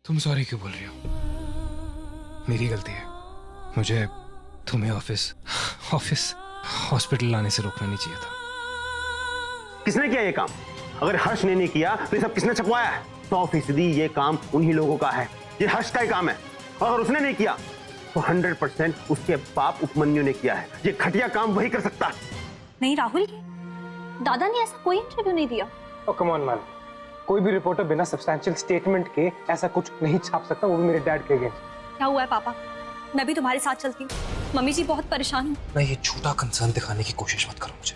तुम सॉरी क्यों बोल रही हो? मेरी गलती है। मुझे तुम्हें ऑफिस हॉस्पिटल लाने से रोकना नहीं चाहिए था। किसने किया ये काम? अगर हर्ष ने नहीं किया तो ये सब किसने छपवाया है? 100% ये काम उन्हीं लोगों का है। ये हर्ष का ही काम है। अगर उसने नहीं किया तो 100% उसके बाप उपमन्यु ने किया है। ये घटिया काम वही कर सकता है। नहीं राहुल, दादा ने ऐसा कोई इंटरव्यू नहीं दिया। ओह कम ऑन मैन, कोई भी रिपोर्टर बिना सब्सटैंशियल स्टेटमेंट के ऐसा कुछ नहीं छाप सकता, वो भी मेरे डैड के अगेंस्ट। क्या हुआ है पापा? मैं भी तुम्हारे साथ चलती हूँ। मम्मी जी बहुत परेशान हूँ। मैं ये झूठा कंसर्न दिखाने की कोशिश मत करो मुझे।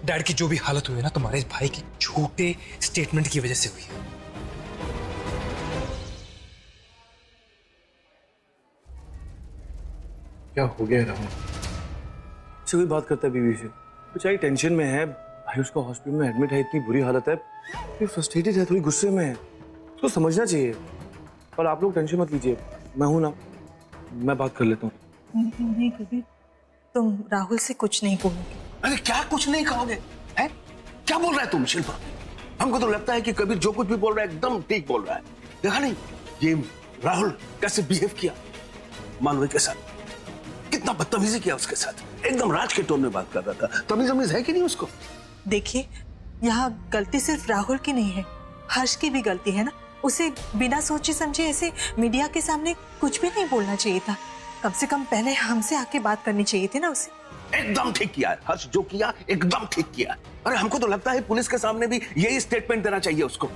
डैड की जो भी हालत हुई है ना, तुम्हारे भाई की झूठे स्टेटमेंट की वजह से हुई है। क्या हो गया राहुल? से कोई बात करता है बीवी से? बेचारी टेंशन में है, भाई उसका हॉस्पिटल में एडमिट है, इतनी बुरी हालत है, ये फ्रस्ट्रेटेड है, थोड़ी गुस्से में है, उसको समझना चाहिए। और आप लोग टेंशन मत लीजिए, मैं हूं ना, मैं बात कर लेता हूँ। नहीं कभी तुम राहुल से कुछ नहीं बोलोगे। अरे क्या कुछ नहीं कहोगे? हैं? क्या बोल रहा है तुम शिल्पा? हमको तो लगता है कि कबीर जो कुछ भी बोल रहा है एकदम ठीक बोल रहा है। देखा नहीं ये राहुल कैसे बिहेव किया मानवी के साथ, कितना बदतमीजी किया उसके साथ, एकदम राज के टोन में बात कर रहा था। तमीज है कि नहीं उसको? देखिए, यहाँ गलती सिर्फ राहुल की नहीं है, हर्ष की भी गलती है ना। उसे बिना सोचे समझे ऐसे मीडिया के सामने कुछ भी नहीं बोलना चाहिए था। कम से कम पहले हमसे आके बात करनी चाहिए थी ना उसे। एकदम ठीक किया है हर्ष, जो किया एकदम ठीक किया। अरे हमको तो लगता है पुलिस के सामने भी यही स्टेटमेंट देना चाहिए उसको।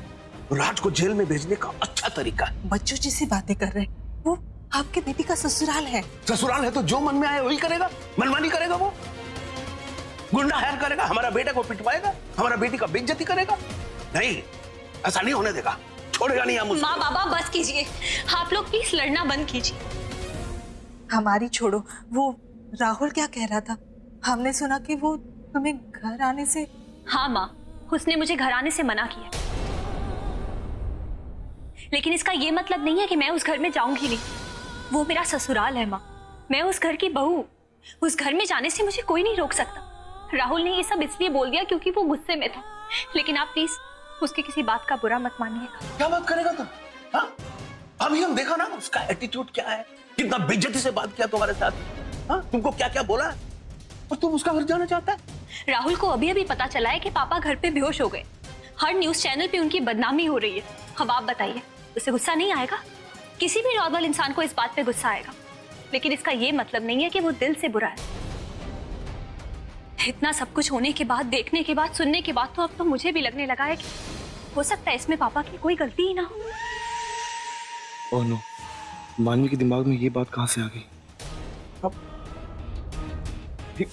राज को जेल में भेजने का अच्छा तरीका। बच्चों जैसी बातें कर रहे हैं, वो आपके बेटी का ससुराल है। ससुराल है तो जो मन में आए वही करेगा, मनमानी करेगा, वो गुंडा हायर करेगा, हमारा बेटा को पिटवाएगा, हमारा बेटी का बेइज्जती करेगा। नहीं, ऐसा नहीं होने देगा, छोड़ेगा नहीं हम उसको। माँ बाबा बस कीजिए, आप लोग प्लीज लड़ना बंद कीजिए। हमारी छोड़ो, वो राहुल क्या कह रहा था? हमने सुना कि वो तुम्हें घर आने से। हाँ माँ, उसने मुझे घर आने से मना किया, लेकिन इसका ये मतलब नहीं है कि मैं उस घर में जाऊंगी नहीं। वो मेरा ससुराल है माँ, मैं उस घर की बहू। उस घर में जाने से मुझे कोई नहीं रोक सकता। राहुल ने ये सब इसलिए बोल दिया क्योंकि वो गुस्से में था, लेकिन आप प्लीज उसकी किसी बात का बुरा मत मानिएगा। क्या बात करेगा तुम? हाँ? अभी हम देखा ना उसका एटीट्यूड क्या है, कितना बेइज्जती से बात किया तुम्हारे साथ। हाँ? तुमको क्या क्या बोला और तुम उसका घर जाना चाहता है? राहुल को अभी अभी पता चला है कि पापा घर पे बेहोश हो गए। हर न्यूज चैनल पे उनकी बदनामी हो रही है। अब आप बताइए, उसे गुस्सा नहीं आएगा? किसी भी नॉर्मल इंसान को इस बात पे गुस्सा आएगा, लेकिन इसका ये मतलब नहीं है कि वो दिल से बुरा है। इतना सब कुछ होने के बाद, देखने के बाद, सुनने के बाद तो अब तो मुझे भी लगने लगा है कि हो सकता है इसमें पापा की कोई गलती ही ना हो। ओह नो, मानवी के दिमाग में ये बात कहाँ से आ गई? अब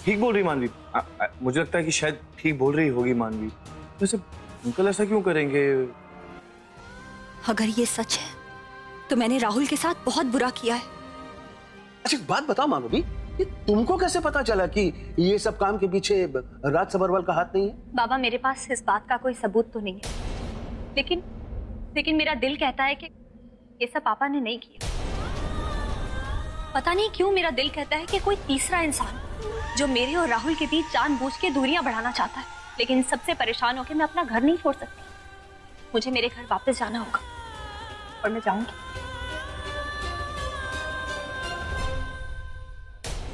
ठीक बोल रही मानवी। मुझे लगता है कि शायद ठीक बोल रही होगी मानवी। वैसे अंकल ऐसा क्यों करेंगे? अगर ये सच है तो मैंने राहुल के साथ बहुत बुरा किया है। अच्छा एक बात बताओ मानवी, ये तुमको कैसे पता चला कि ये सब काम के पीछे राज सबरवाल का हाथ नहीं है? बाबा, मेरे पास इस बात का कोई सबूत तो नहीं है, लेकिन मेरा दिल कहता है कि ये सब पापा ने नहीं किया। पता नहीं क्यों मेरा दिल कहता है कि कोई तीसरा इंसान जो मेरे और राहुल के बीच जानबूझ के दूरियां बढ़ाना चाहता है। लेकिन सबसे परेशान होकर मैं अपना घर नहीं छोड़ सकती। मुझे मेरे घर वापस जाना होगा और मैं जाऊंगी।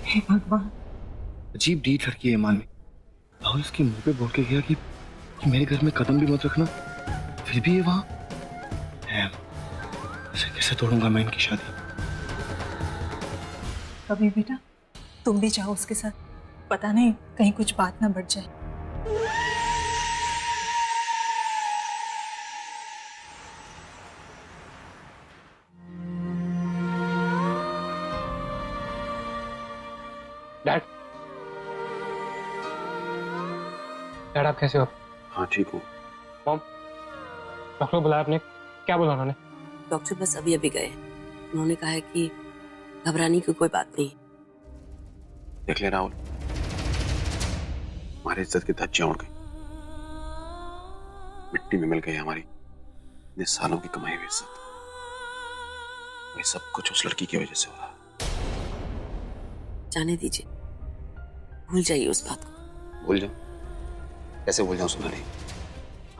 हे भगवान, अजीब डीठ लड़की है मानवी। राहुल इसके मुंह पे बोल के गया कि मेरे घर में कदम भी मत रखना, फिर भी ये वहां है। ऐसे कैसे तोड़ूंगा मैं इनकी शादी? कभी बेटा तुम भी जाओ उसके साथ, पता नहीं कहीं कुछ बात ना बढ़ जाए। डैड, आप कैसे हो? हाँ ठीक हूँ। मॉम, डॉक्टर को बुलाया आपने? क्या बोला उन्होंने? डॉक्टर बस अभी अभी गए। उन्होंने कहा है कि घबराने की कोई बात नहीं। देख ले राहुल, हमारी इज्जत की धज्जियां उड़ गई, मिट्टी में मिल गई हमारी इतने सालों की कमाई हुई इज्जत। ये सब कुछ उस लड़की की वजह से हो रहा है। जाने दीजिए, भूल जाइए उस बात को। भूल जाऊं? कैसे भूल जाऊं सुनारी?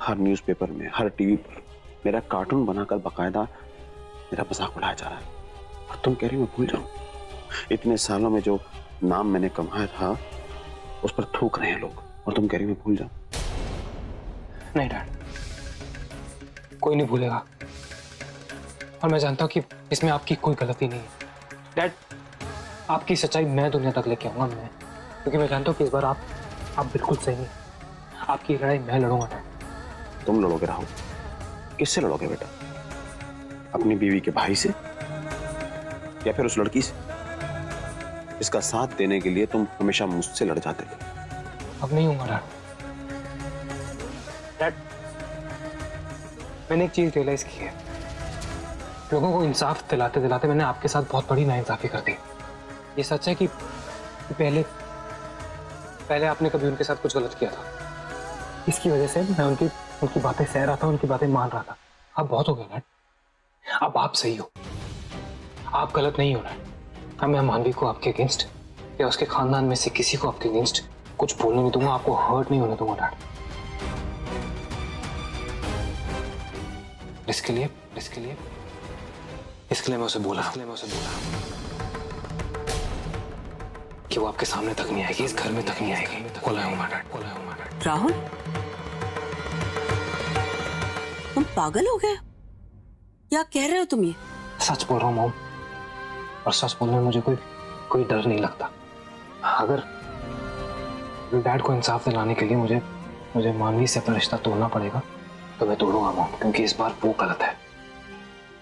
हर न्यूज़पेपर में, हर टीवी पर मेरा कार्टून बनाकर बकायदा मेरा मजाक उड़ाया जा रहा है और तुम कह रही हो मैं भूल जाऊं? इतने सालों में जो नाम मैंने कमाया था उस पर थूक रहे हैं लोग और तुम कह रही हो मैं भूल जाऊं? नहीं डैड, कोई नहीं भूलेगा। और मैं जानता हूं कि इसमें आपकी कोई गलती नहीं है डैड। आपकी सच्चाई मैं दुनिया तक लेके आऊंगा मैं, क्योंकि मैं जानता हूं कि इस बार आप बिल्कुल सही हैं। आपकी लड़ाई मैं लड़ूंगा डैड। तुम लड़ोगे राहुल? किससे लड़ोगे बेटा? अपनी बीवी के भाई से या फिर उस लड़की से इसका साथ देने के लिए तुम हमेशा मुझसे लड़ जाते थे? अब नहीं होगा डैड। मैंने एक चीज रियलाइज की है, लोगों को इंसाफ दिलाते दिलाते मैंने आपके साथ बहुत बड़ी नाइंसाफी कर दी। ये सच है कि पहले आपने कभी उनके साथ कुछ गलत किया था, इसकी वजह से मैं उनकी बातें सह रहा था, उनकी बातें मान रहा था। अब बहुत हो गया डैड, अब आप सही हो, आप गलत नहीं हो डैड। अब मैं मानवी को आपके अगेंस्ट या उसके खानदान में से किसी को आपके अगेंस्ट कुछ बोलने नहीं दूंगा, आपको हर्ट नहीं होने दूंगा डैड। इसके लिए मैं उसे बोला कि वो आपके सामने तक नहीं आएगी, इस घर में तक नहीं आएगी। बोला हूं डैड। राहुल, तुम पागल हो गए? क्या कह रहे हो तुम ये? सच बोल रहा हूँ मॉम, और सच बोलने में मुझे कोई डर नहीं लगता। अगर डैड को इंसाफ दिलाने के लिए मुझे मानवी से अपना रिश्ता तोड़ना पड़ेगा तो मैं तोड़ूंगा मॉम, क्योंकि इस बार वो गलत है,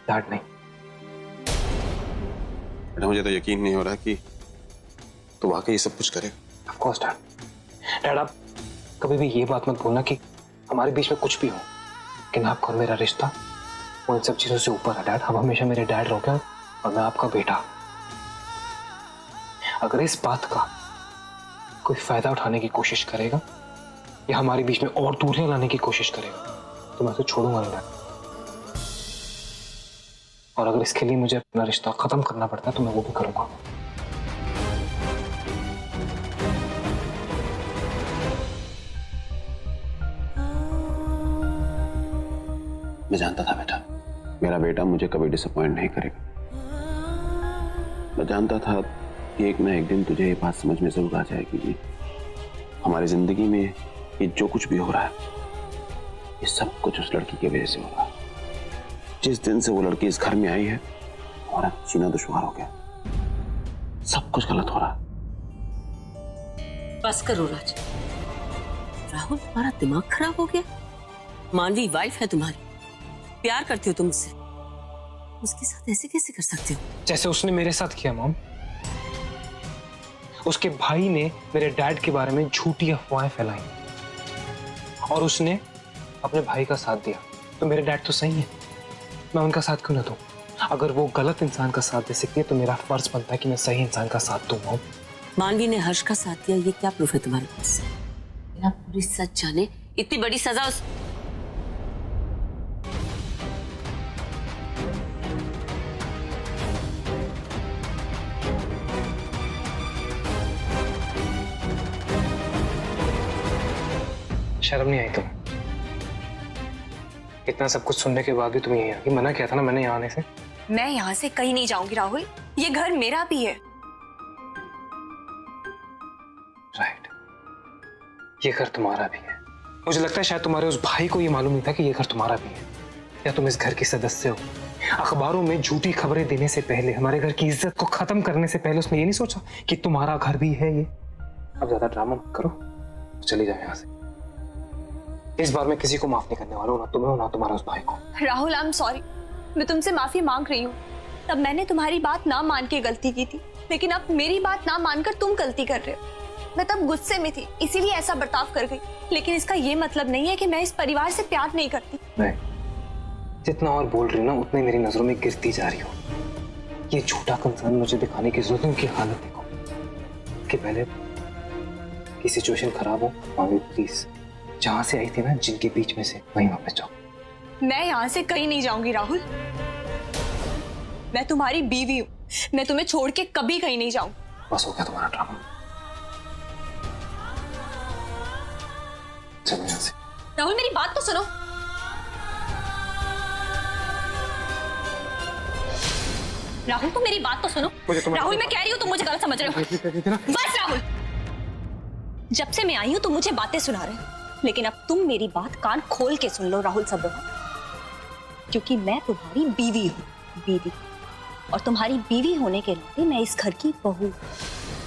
डैड नहीं। बेटा मुझे तो यकीन नहीं हो रहा कि तो वाकई ये सब कुछ करेगा। ऑफ कोर्स डैड, आप कभी भी ये बात मत बोलना कि हमारे बीच में कुछ भी हो, लेकिन आपका और मेरा रिश्ता वो इन सब चीजों से ऊपर है डैड। आप हमेशा मेरे डैड रहोगे और मैं आपका बेटा। अगर इस बात का कोई फायदा उठाने की कोशिश करेगा या हमारे बीच में और दूरियां लाने की कोशिश करेगा तो मैं उसे छोड़ूंगा नहीं डैड। और अगर इसके लिए मुझे अपना रिश्ता खत्म करना पड़ता है तो मैं वो भी करूंगा। मैं जानता था बेटा, मेरा बेटा मुझे कभी डिसअपॉइंट नहीं करेगा। मैं जानता था कि एक ना एक दिन तुझे ये बात समझ में जरूर आ जाएगी कि हमारी जिंदगी में ये जो कुछ भी हो रहा है ये सब कुछ उस लड़की की वजह से हो रहा है। जिस दिन से वो लड़की इस घर में आई है हमारा जीना दुश्वार हो गया, सब कुछ गलत हो रहा है। बस करो राज। राहुल, तुम्हारा दिमाग खराब हो गया? मानवी वाइफ है तुम्हारी, प्यार करती हो तुम उससे, उसके साथ ऐसे कैसे कर सकते हो? जैसे उसने मेरे साथ किया मॉम। उसके भाई ने मेरे डैड के बारे में झूठी अफवाहें फैलाई और उसने अपने भाई का साथ दिया। तो मेरे डैड तो सही है, मैं उनका साथ क्यों ना दूं? अगर वो गलत इंसान का साथ दे सकती है तो मेरा फर्ज बनता है कि मैं सही इंसान का साथ दूं। मॉम, मानवी ने हर्ष का साथ दिया, ये क्या प्रूफ है तुम्हारे पास? मेरा पूरी सच जाने इतनी बड़ी सजा उस शर्म नहीं आई तुम्हें? इतना सब कुछ सुनने के बाद भी तुम यहीं आ गई। मना किया था ना मैंने यहाँ आने से। मैं यहाँ से कहीं नहीं जाऊंगी राहुल, ये घर मेरा भी है। राइट, ये घर तुम्हारा भी है। मुझे लगता है शायद तुम्हारे उस भाई को ये मालूम नहीं था कि ये घर तुम्हारा भी है, या तुम इस घर के सदस्य हो। अखबारों में झूठी खबरें देने से पहले, हमारे घर की इज्जत को खत्म करने से पहले उसने ये नहीं सोचा कि तुम्हारा घर भी है ये। अब ज्यादा ड्रामा मत करो, चली जाओ यहाँ से। इस बार मैं किसी को माफ नहीं करने वाला हूँ, ना तुम्हें ना तुम्हारा उस भाई को। राहुल, आई एम सॉरी, मैं तुमसे माफी मांग रही हूँ। तब मैंने तुम्हारी बात ना मान के गलती की थी, लेकिन अब मेरी बात ना मानकर तुम गलती कर रहे हो। मैं तब गुस्से में थी, इसीलिए ऐसा बर्ताव कर गई, लेकिन इसका ये मतलब नहीं है कि मैं इस परिवार से प्यार नहीं करती। नहीं, जितना और बोल रही हो ना उतनी मेरी नजरों में गिरती जा रही हो। ये झूठा कंसर्न मुझे दिखाने की जरूरत है। उनकी हालत देखो, कि पहले की सिचुएशन खराब हो, मामी प्लीज जहां से आई थी ना, जिनके बीच में से, वहीं वापस जाओ। मैं यहाँ से कहीं नहीं जाऊंगी राहुल, मैं तुम्हारी बीवी हूँ, मैं तुम्हें छोड़ के कभी कहीं नहीं जाऊंगी। बस हो गया तुम्हारा ड्रामा, चलो यहाँ से। राहुल, मेरी बात तो सुनो। राहुल तुम मेरी बात तो सुनो। राहुल मैं कह रही हूँ तुम मुझे गलत समझ रहे हो। बस राहुल, जब से मैं आई हूँ तुम मुझे बातें सुना रहे हो, लेकिन अब तुम मेरी बात कान खोल के सुन लो राहुल सब्रवाल, क्योंकि मैं तुम्हारी बीवी हूँ, बीवी, और तुम्हारी बीवी होने के नाते मैं इस घर की बहू,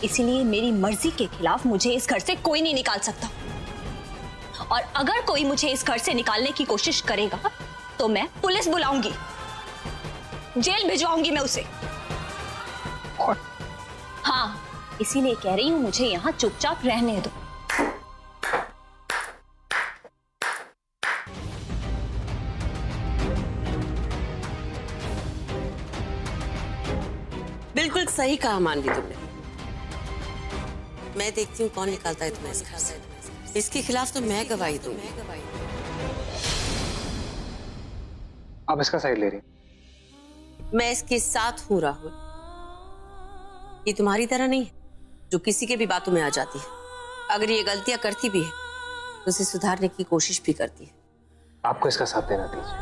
इसीलिए मेरी मर्जी के खिलाफ मुझे इस घर से कोई नहीं निकाल सकता। और अगर कोई मुझे इस घर से निकालने की कोशिश करेगा तो मैं पुलिस बुलाऊंगी, जेल भिजवाऊंगी मैं उसे। हाँ, इसीलिए कह रही हूं मुझे यहां चुपचाप रहने दो। बिल्कुल सही कहा मानवी तुमने। मैं देखती हूँ कौन निकालता है तुम्हें इस घर से। इसके खिलाफ तो मैं गवाही दूंगी। आप इसका साइड ले रही? मैं इसके साथ हूं राहुल। ये तुम्हारी तरह नहीं है जो किसी के भी बातों में आ जाती है। अगर ये गलतियां करती भी है तो उसे सुधारने की कोशिश भी करती है। आपको इसका साथ देना दीजिए,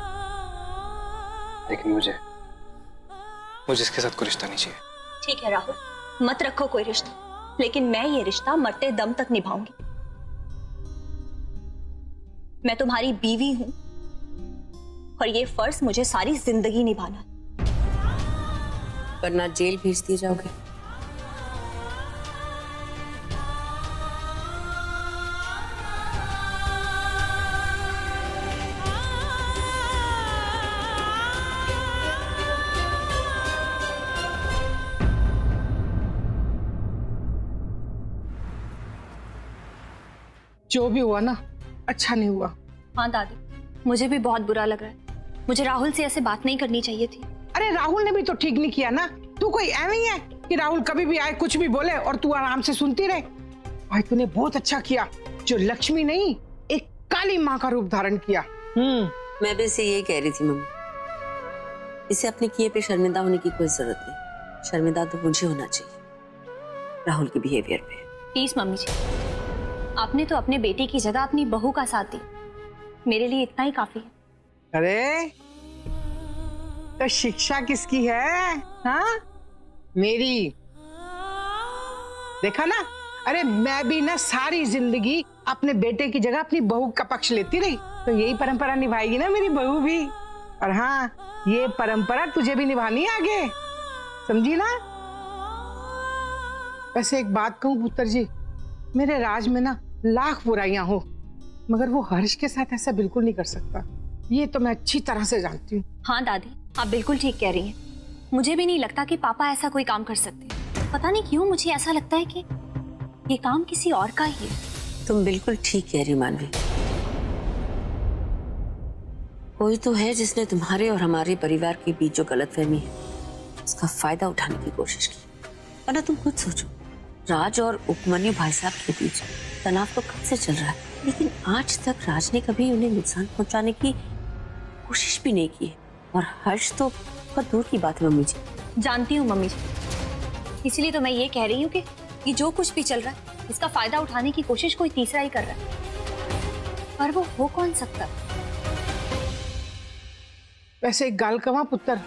लेकिन मुझे इसके साथ कोई रिश्ता नहीं चाहिए। ठीक है राहुल, मत रखो कोई रिश्ता, लेकिन मैं ये रिश्ता मरते दम तक निभाऊंगी। मैं तुम्हारी बीवी हूं और ये फर्ज मुझे सारी जिंदगी निभाना है। वरना जेल भेज दिए जाओगे। जो भी हुआ ना, अच्छा नहीं हुआ। हाँ दादी, मुझे भी बहुत बुरा लग रहा है। मुझे राहुल से ऐसे बात नहीं करनी चाहिए थी। अरे राहुल ने भी तो ठीक नहीं किया ना। तू कोई ऐਵੇਂ ही है कि राहुल कभी भी आए कुछ भी बोले और तू आराम से सुनती रहे। भाई तूने बहुत अच्छा किया जो लक्ष्मी नहीं एक काली माँ का रूप धारण किया। मैं भी इसे यही कह रही थी मम्मी। इसे अपने किए पे शर्मिंदा होने की कोई जरूरत नहीं। शर्मिंदा तो मुझे होना चाहिए राहुल के बिहेवियर पे। प्लीज मम्मी जी, आपने तो अपने बेटे की जगह अपनी बहू का साथ दी। मेरे लिए इतना ही काफी है। अरे तो शिक्षा किसकी है? हाँ, मेरी। देखा ना, अरे मैं भी ना सारी जिंदगी अपने बेटे की जगह अपनी बहू का पक्ष लेती रही, तो यही परंपरा निभाएगी ना मेरी बहू भी। और हाँ, ये परंपरा तुझे भी निभानी है आगे, समझी ना? वैसे एक बात कहूँ पुत्र जी, मेरे राज में ना लाख बुराइयां हो, मगर वो हर्ष के साथ ऐसा बिल्कुल नहीं कर सकता। ये तो मैं अच्छी तरह से जानती हूँ। हाँ दादी, आप बिल्कुल ठीक कह रही हैं। मुझे भी नहीं लगता कि पापा ऐसा कोई काम कर सकते। पता नहीं क्यों मुझे ऐसा लगता है कि ये काम किसी और का ही है। तुम बिल्कुल ठीक कह रही मानवी। कोई तो है जिसने तुम्हारे और हमारे परिवार के बीच जो गलतफहमी है उसका फायदा उठाने की कोशिश की। वरना तुम खुद सोचो, राज और उपमन्यु भाई साहब के बीच तनाव तो कब से चल रहा है, लेकिन आज तक राज ने कभी उन्हें नुकसान पहुंचाने की कोशिश भी नहीं की है। और हर्ष तो बहुत दूर की बात है मम्मी जी। जानती हूँ मम्मी जी, इसलिए तो मैं ये कह रही हूँ कि ये जो कुछ भी चल रहा है इसका फायदा उठाने की कोशिश कोई तीसरा ही कर रहा है। पर वो हो कौन सकता? वैसे एक गाल कवा पुत्र,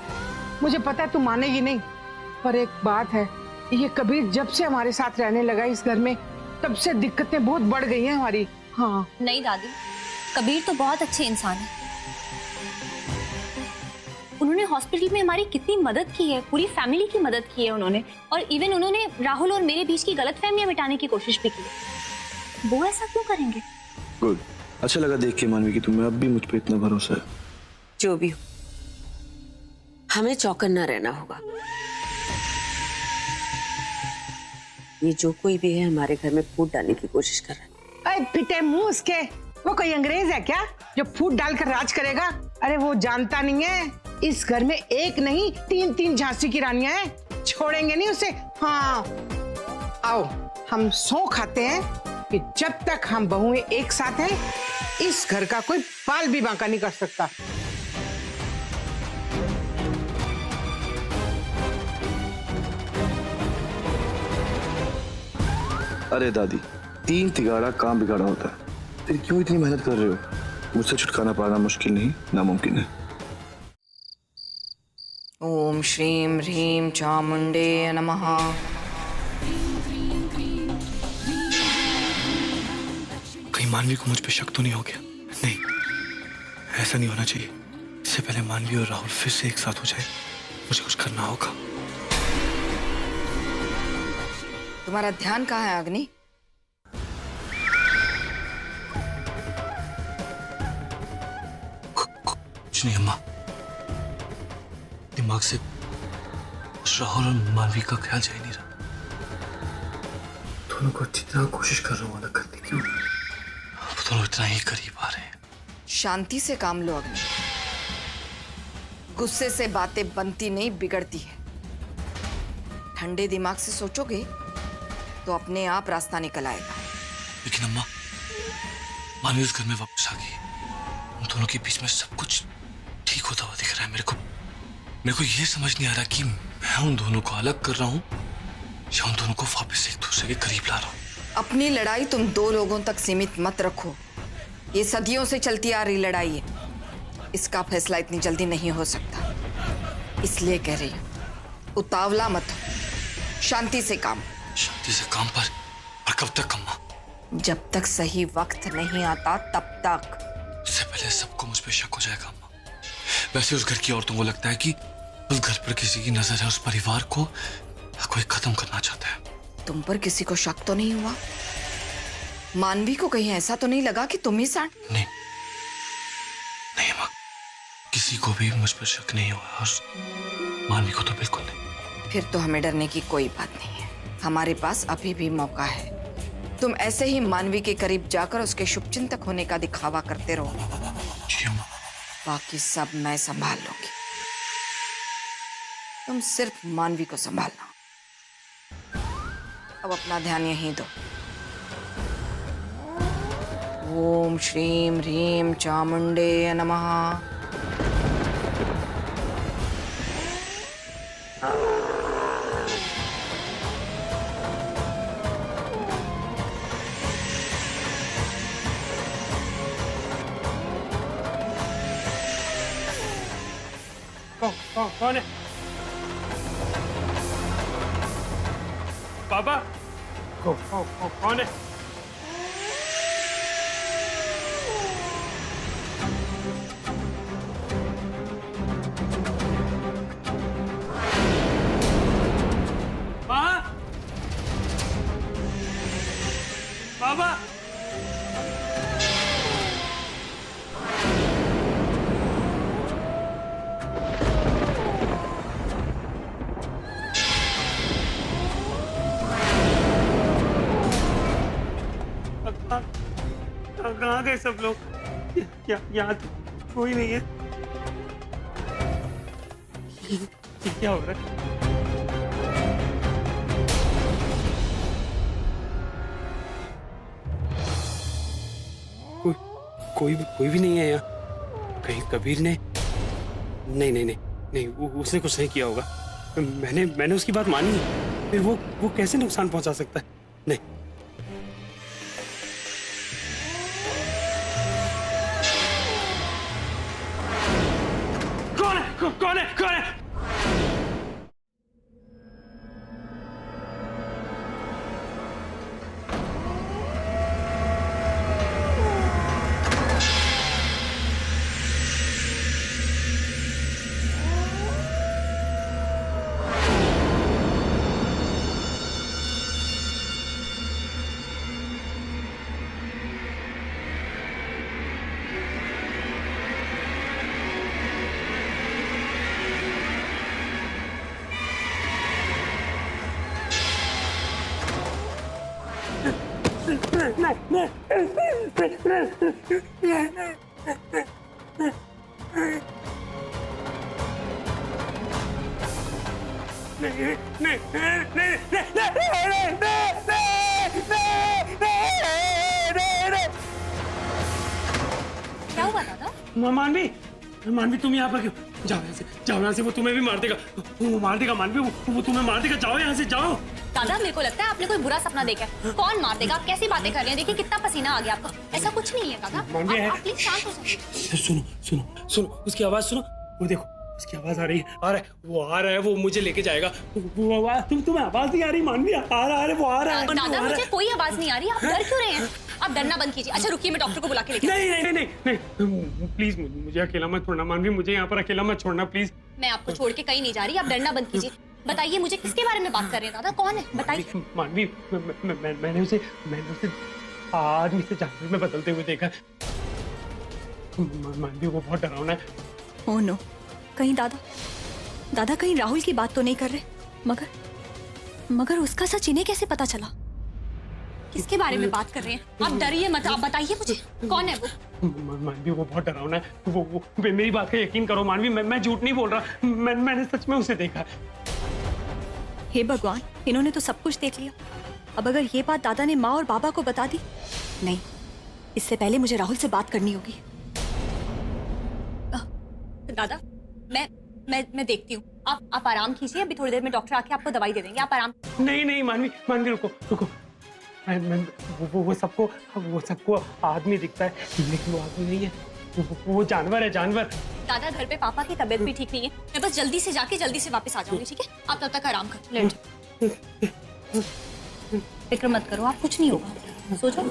मुझे पता है तू मानेगी नहीं, पर एक बात है, ये कबीर जब से हमारे साथ रहने लगा इस घर में तब से दिक्कतें बहुत बढ़ गई हैं हमारी। हाँ नहीं दादी, कबीर तो बहुत अच्छे इंसान है। उन्होंने हॉस्पिटल में हमारी कितनी मदद की है, पूरी फैमिली की मदद की है उन्होंने, और इवन उन्होंने राहुल और मेरे बीच की गलतफहमियां मिटाने की कोशिश भी की। वो ऐसा क्यों करेंगे? गुड, अच्छा लगा देख के मानवी कि तुम्हें अब भी मुझ पे इतना भरोसा है। जो भी हो, हमें चौकन्ना रहना होगा। ये जो कोई भी है हमारे घर में फूट डालने की कोशिश कर रहा है। अरे पिटे मुंह उसके, वो कोई अंग्रेज है क्या जो फूट डालकर राज करेगा? अरे वो जानता नहीं है इस घर में एक नहीं 3-3 झांसी की रानियां हैं, छोड़ेंगे नहीं उसे। हाँ आओ हम सौ खाते हैं कि जब तक हम बहुएं एक साथ हैं इस घर का कोई बाल भी बांका नहीं कर सकता। अरे दादी, 3 तिगाड़ा काम बिगाड़ा होता है, फिर क्यों इतनी मेहनत कर रहे हो? मुझसे छुटकारा पाना मुश्किल नहीं, नामुमकिन है। ओम श्रीम ह्रीम चामुंडे नमः। कहीं मानवी को मुझ पे शक तो नहीं हो गया? नहीं, ऐसा नहीं होना चाहिए। इससे पहले मानवी और राहुल फिर से एक साथ हो जाए, मुझे कुछ करना होगा। तुम्हारा ध्यान कहाँ है अग्नि? कुछ नहीं अम्मा, दिमाग से राहुल और मानवी का ख्याल जा ही नहीं रहा। दोनों को अच्छी तरह कोशिश कर रहा हूँ अलग करने की, अब दोनों इतना ही करीब आ रहे हैं। शांति से काम लो अग्नि। गुस्से से बातें बनती नहीं, बिगड़ती है। ठंडे दिमाग से सोचोगे तो अपने आप रास्ता निकल आएगा। लेकिन अम्मा, मानवी उस घर में वापस आ गई, उन दोनों के बीच में सब कुछ ठीक होता हुआ दिख रहा है। मेरे को ये समझ नहीं आ रहा कि मैं उन दोनों को अलग कर रहा हूँ या उन दोनों को वापस एक दूसरे के करीब ला रहा हूँ। अपनी लड़ाई तुम दो लोगों तक सीमित मत रखो। ये सदियों से चलती आ रही लड़ाई है, इसका फैसला इतनी जल्दी नहीं हो सकता। इसलिए कह रही हूँ, उतावला मत हो, शांति से काम। शांति से काम पर कब तक अम्मा? जब तक सही वक्त नहीं आता तब तक। उससे पहले सबको मुझ पे शक हो जाएगा अम्मा। वैसे उस घर की औरतों को लगता है कि उस घर पर किसी की नजर है, उस परिवार को कोई खत्म करना चाहता है। तुम पर किसी को शक तो नहीं हुआ? मानवी को कहीं ऐसा तो नहीं लगा कि तुम ही सांड? नहीं अम्मा, किसी को भी मुझ पर शक नहीं हुआ और मानवी को तो बिल्कुल नहीं। फिर तो हमें डरने की कोई बात नहीं है। हमारे पास अभी भी मौका है। तुम ऐसे ही मानवी के करीब जाकर उसके शुभचिंतक होने का दिखावा करते रहो। जी अम्मा। बाकी सब मैं संभाल लूंगी। तुम सिर्फ मानवी को संभालना। अब अपना ध्यान यहीं दो। ओम श्रीम ह्रीम चामुंडे नमः। कौन है? बाबा कौन है? बाबा कहाँ गए सब लोग? यहाँ तो कोई नहीं है। क्या हो रहा है? कोई भी नहीं है यहाँ। कहीं कबीर ने नहीं उसने कुछ नहीं किया होगा। मैंने उसकी बात मानी, फिर वो कैसे नुकसान पहुंचा सकता है? नहीं। कौन है? क्या हुआ दादा? मानवी तुम यहाँ पर क्यों? जाओ यहाँ से, वो तुम्हें भी मार देगा। वो मार देगा मानवी, वो तुम्हें मार देगा। जाओ यहाँ से, जाओ। दादा मेरे को लगता है आपने कोई बुरा सपना देखा है। कौन मार देगा? आप कैसी बातें कर रहे हैं? देखिए कितना पसीना आ गया आपको। ऐसा कुछ नहीं है दादा। आप प्लीज शांत हो जाइए। सुनो, उसकी आवाज सुनो। वो देखो उसकी आवाज आ रही है, आ रहा है, वो मुझे लेके जाएगा। वो आवाज तुम्हें आवाज नहीं आ रही मानवी? आ रहा है, वो आ रहा है। दादा मुझे कोई आवाज नहीं आ रही, आप डर क्यों रहे हैं? आप डरना बंद कीजिए। अच्छा रुकिए, मैं डॉक्टर को बुला के लेके नहीं, प्लीज मुझे अकेला मत छोड़ना मानवी, मुझे यहाँ पर अकेला मत छोड़ना प्लीज। मैं आपको छोड़ के कहीं नहीं जा रही, आप डरना बंद कीजिए। बताइए मुझे किसके बारे में बात कर रहे हैं दादा, कौन है बताइए। मानवी मैंने उसे आदमी से जानवर में बदलते हुए देखा। मानवी वो बहुत डरावना है। ओह नो, कहीं दादा कहीं राहुल की बात तो नहीं कर रहे? मगर उसका सच इन्हें कैसे पता चला? किसके बारे में बात कर रहे हैं? आप डरिए मत, आप बताइए मुझे कौन है वो? मानवी वो बहुत डरावना है। वो मेरी बात का यकीन करो मानवी, मैं झूठ नहीं बोल रहा। मैंने सच में उसे देखा। हे भगवान, इन्होंने तो सब कुछ देख लिया। अब अगर ये बात दादा ने माँ और बाबा को बता दी, नहीं, इससे पहले मुझे राहुल से बात करनी होगी। दादा मैं देखती हूँ, आप आराम कीजिए, अभी थोड़ी देर में डॉक्टर आके आपको दवाई दे देंगे, आप आराम। नहीं मानवी रुको। वो सबको आदमी दिखता है, लेकिन वो आदमी नहीं है, वो जानवर है, जानवर। दादा घर पे पापा की तबीयत भी ठीक नहीं है, मैं बस जल्दी से वापस आ जाऊंगी, ठीक है? आप तब तक आराम कर लेट। फिक्र मत करो, आप कुछ नहीं होगा, सो जाओ।